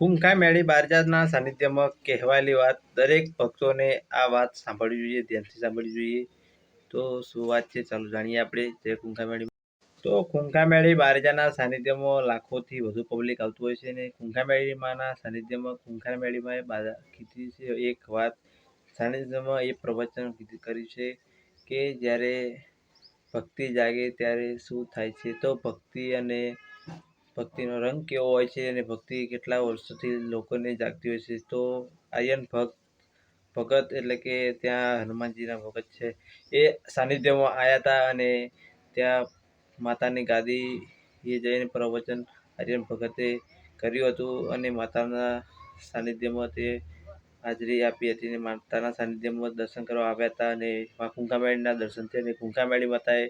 કુંકા મેળી બારજાના સાનિધ્યમાં કહેવાયેલી વાત દરેક ભક્તોને આ વાત સાંભળવી જોઈએ, ધ્યાનથી સાંભળવી જોઈએ. તો શું વાત છે, ચાલો જાણીએ આપણે જય કુંકા મેળી. તો કુંકા મેળી બારજાના સાનિધ્યમાં લાખોથી વધુ પબ્લિક આવતું હોય છે અને કુંકા મેળી માના સાનિધ્યમાં કુંકા મેળીમાં કીધી છે એક વાત સાનિધ્યમાં એ પ્રવચન કર્યું છે કે જ્યારે ભક્તિ જાગે ત્યારે શું થાય છે. તો ભક્તિનો રંગ કેવો હોય છે અને ભક્તિ કેટલા વર્ષોથી લોકોને જાગતી હોય છે. તો આર્યન ભગત એટલે કે ત્યાં હનુમાનજીના ભગત છે, એ સાનિધ્યમાં આવ્યા હતા અને ત્યાં માતાની ગાદી એ જઈને પ્રવચન આર્યન ભગતે કર્યું હતું અને માતાના સાનિધ્યમાં તે હાજરી આપી હતી અને માતાના સાનિધ્યમાં દર્શન કરવા આવ્યા હતા અને કુંકા મેળીના દર્શન થયા અને કુંકા મેળી માતાએ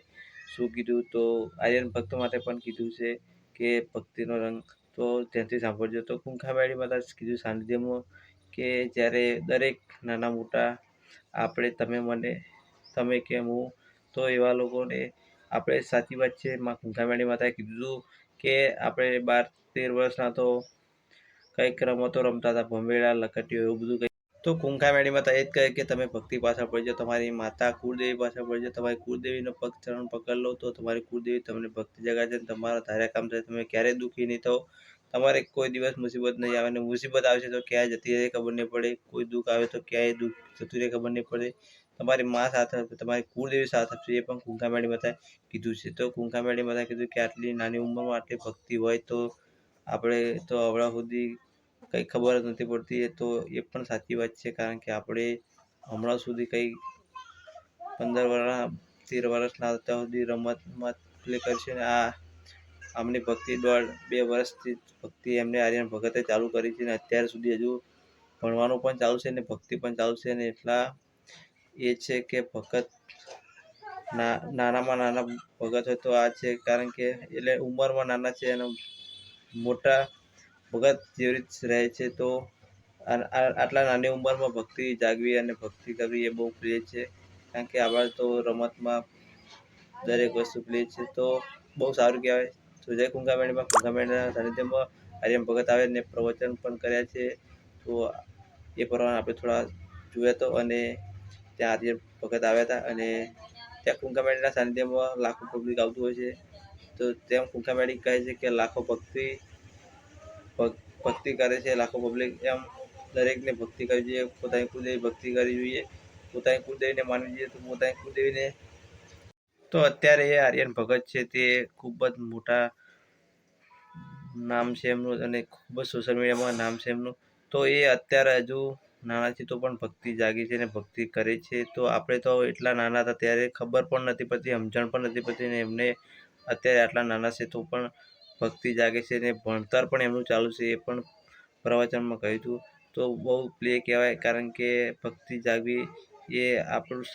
શું કીધું, તો આર્યન ભક્તો માટે પણ કીધું છે કે ભક્તિનો રંગ. તો ત્યાંથી સાંભળજો. તો કુંકા મેળી માતા કીધું સાનિધ્યમાં કે જ્યારે દરેક નાના મોટા આપણે તમે કે હું, તો એવા લોકોને આપણે સાચી વાત છે માં કુંકા મેળી માતાએ કીધું કે આપણે 12-13 વર્ષના તો કંઈક રમતો રમતા હતા, ભંભેળા, લખટીઓ એવું બધું. તો કુંકા મેળી માતા એ જ કહે કે તમે ભક્તિ પાછળ પડી જાઓ, તમારી માતા કુળદેવી પાછળ પડી જાઓ, તમારી કુળદેવીનો ચરણ પકડ લો તો તમારી કુળદેવી તમને ભક્તિ જગાડશે અને તમારા ધાર્યા કામ થશે. તમે ક્યારેય દુઃખી નહીં થાઓ, તમારે કોઈ દિવસ મુસીબત નહીં આવે અને મુસીબત આવશે તો ક્યાંય જતી રહે ખબર નહીં પડે, કોઈ દુઃખ આવે તો ક્યાંય દુઃખ જતું રહે ખબર નહીં પડે. તમારી મા સાથે આપશે, તમારી કુળદેવી સાથે આપશે, એ પણ કુંકા મેળી માતાએ કીધું છે. તો કુંકા મેળી માતાએ કીધું કે આટલી નાની ઉંમરમાં આટલી ભક્તિ હોય તો આપણે તો હમણાં સુધી કંઈ ખબર જ નથી પડતી. તો એ પણ સાચી વાત છે, કારણ કે આપણે હમણાં સુધી કંઈ 15 વર્ષના 13 વર્ષના ત્યાં સુધી રમતમાં પ્લે કરશે ને આમની ભક્તિ 1.5-2 વર્ષથી ભક્તિ એમને આર્યન ભગતે ચાલુ કરી છે અને અત્યાર સુધી હજુ ભણવાનું પણ ચાલુ છે ને ભક્તિ પણ ચાલુ છે. અને એટલા એ છે કે ભગત નાનામાં નાના ભગત હોય તો આ છે, કારણ કે એટલે ઉંમરમાં નાના છે અને મોટા ભગત જેવી રીતે રહે છે. તો આટલા નાની ઉંમરમાં ભક્તિ જાગવી અને ભક્તિ કરવી એ બહુ પ્રિય છે, કારણ કે આપણે તો રમતમાં દરેક વસ્તુ પ્રિય છે. તો બહુ સારું કહેવાય. તો જય કુંકા મેળીમાં કુંકા મેળીના સાનિધ્યમાં આર્યન ભગત આવે ને પ્રવચન પણ કર્યા છે. તો એ પ્રમાણે આપણે થોડા જોયા તો અને ત્યાં આર્યન ભગત આવ્યા હતા અને ત્યાં કુંકા મેળીના સાનિધ્યમાં લાખો પબ્લિક આવતું હોય છે. તો તેમ કુંકા મેળી કહે છે કે લાખો ભક્તિ કરે છે, લાખો પબ્લિક એમ દરેકને ભક્તિ કરવી જોઈએ, પોતાની કુળદેવી ભક્તિ કરવી જોઈએ, પોતાની કુળદેવીને માનવી જોઈએ. તો પોતાની કુળદેવીને તો અત્યારે એ આર્યન ભગત છે, તે ખૂબ જ મોટા નામ છે એમનું અને ખૂબ જ સોશિયલ મીડિયામાં નામ છે એમનું. તો એ અત્યારે હજુ નાના છે તો પણ ભક્તિ જાગી છે અને ભક્તિ કરે છે. તો આપણે તો એટલા નાના હતા ત્યારે ખબર પણ નથી પડતી, સમજણ પણ નથી પડતી ને એમને અત્યારે આટલા નાના છે તો પણ ભક્તિ જાગે છે અને ભણતર પણ એમનું ચાલુ છે, એ પણ પ્રવચનમાં કહ્યું હતું. તો બહુ પ્રિય કહેવાય, કારણ કે ભક્તિ જાગવી એ આપણું